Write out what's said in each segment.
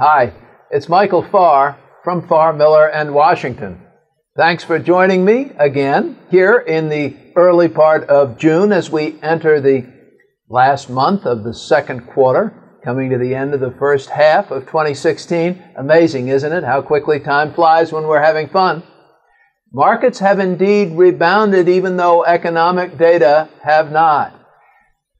Hi, it's Michael Farr from Farr, Miller and Washington. Thanks for joining me again here in the early part of June as we enter the last month of the second quarter, coming to the end of the first half of 2016. Amazing, isn't it, how quickly time flies when we're having fun? Markets have indeed rebounded even though economic data have not.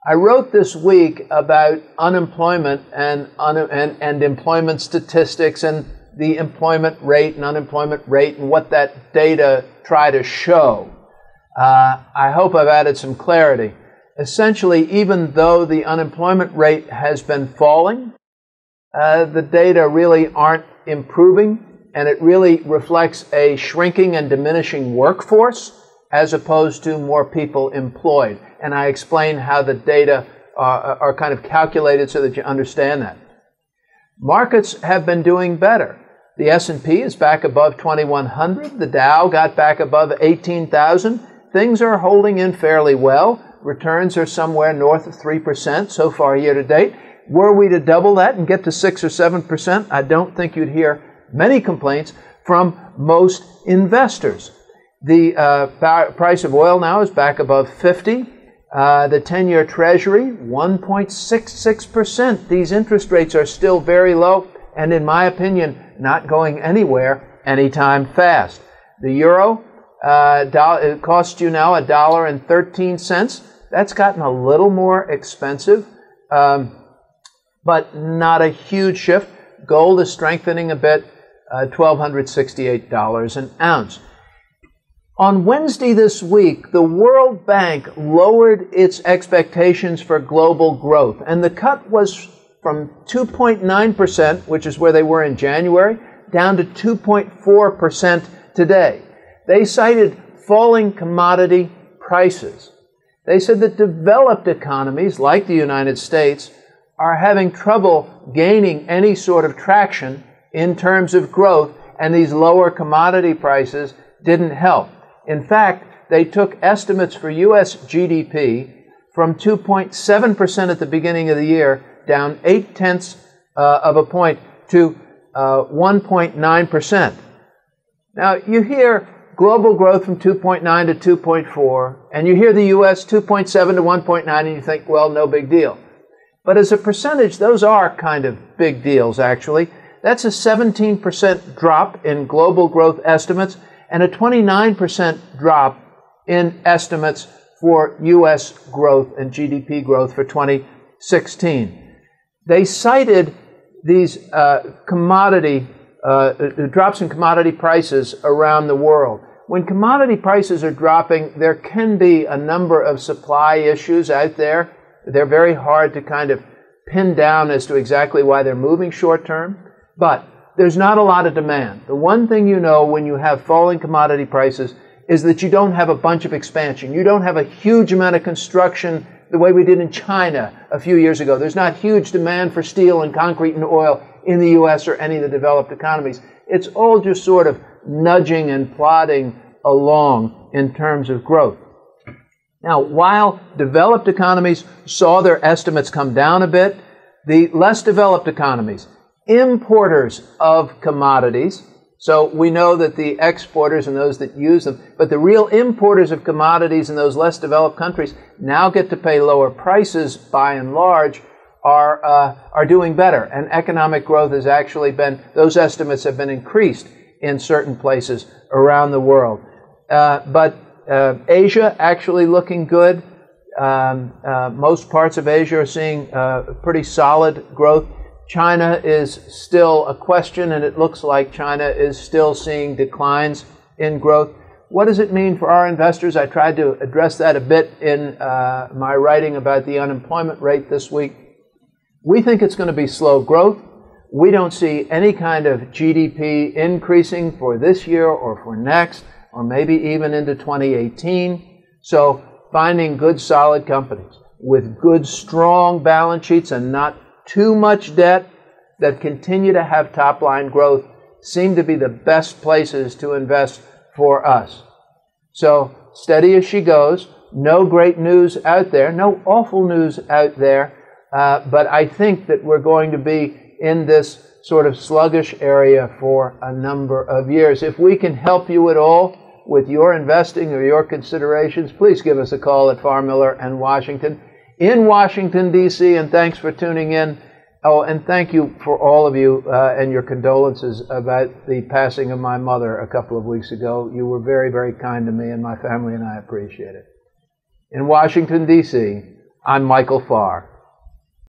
I wrote this week about unemployment and employment statistics and the employment rate and unemployment rate and what that data try to show. I hope I've added some clarity. Essentially, even though the unemployment rate has been falling, the data really aren't improving, and it really reflects a shrinking and diminishing workforce as opposed to more people employed. And I explain how the data are kind of calculated so that you understand that. Markets have been doing better. The S&P is back above 2,100. The Dow got back above 18,000. Things are holding in fairly well. Returns are somewhere north of 3% so far year to date. Were we to double that and get to 6 or 7%, I don't think you'd hear many complaints from most investors. The price of oil now is back above 50. The 10-year Treasury, 1.66%. These interest rates are still very low and, in my opinion, not going anywhere anytime fast. The euro, it costs you now $1.13. That's gotten a little more expensive, but not a huge shift. Gold is strengthening a bit, $1,268 an ounce. On Wednesday this week, the World Bank lowered its expectations for global growth, and the cut was from 2.9%, which is where they were in January, down to 2.4% today. They cited falling commodity prices. They said that developed economies, like the United States, are having trouble gaining any sort of traction in terms of growth, and these lower commodity prices didn't help. In fact, they took estimates for U.S. GDP from 2.7% at the beginning of the year down 0.8 of a point to 1.9%. Now, you hear global growth from 2.9 to 2.4, and you hear the U.S. 2.7 to 1.9, and you think, well, no big deal. But as a percentage, those are kind of big deals, actually. That's a 17% drop in global growth estimates and a 29% drop in estimates for U.S. growth and GDP growth for 2016. They cited these drops in commodity prices around the world. When commodity prices are dropping, there can be a number of supply issues out there. They're very hard to kind of pin down as to exactly why they're moving short term, but there's not a lot of demand. The one thing you know when you have falling commodity prices is that you don't have a bunch of expansion. You don't have a huge amount of construction the way we did in China a few years ago. There's not huge demand for steel and concrete and oil in the U.S. or any of the developed economies. It's all just sort of nudging and plodding along in terms of growth. Now, while developed economies saw their estimates come down a bit, the less developed economies, importers of commodities, so we know that the exporters and those that use them, but the real importers of commodities in those less developed countries now get to pay lower prices by and large, are doing better. And economic growth has actually been, those estimates have been increased in certain places around the world. But Asia actually looking good. Most parts of Asia are seeing pretty solid growth. China is still a question, and it looks like China is still seeing declines in growth. What does it mean for our investors? I tried to address that a bit in my writing about the unemployment rate this week. We think it's going to be slow growth. We don't see any kind of GDP increasing for this year or for next, or maybe even into 2018. So finding good, solid companies with good, strong balance sheets and not too much debt that continue to have top-line growth seem to be the best places to invest for us. So steady as she goes. No great news out there. No awful news out there. But I think that we're going to be in this sort of sluggish area for a number of years. If we can help you at all with your investing or your considerations, please give us a call at Farr, Miller & Washington in Washington, D.C., and thanks for tuning in. Oh, and thank you for all of you and your condolences about the passing of my mother a couple of weeks ago. You were very, very kind to me and my family, and I appreciate it. In Washington, D.C., I'm Michael Farr.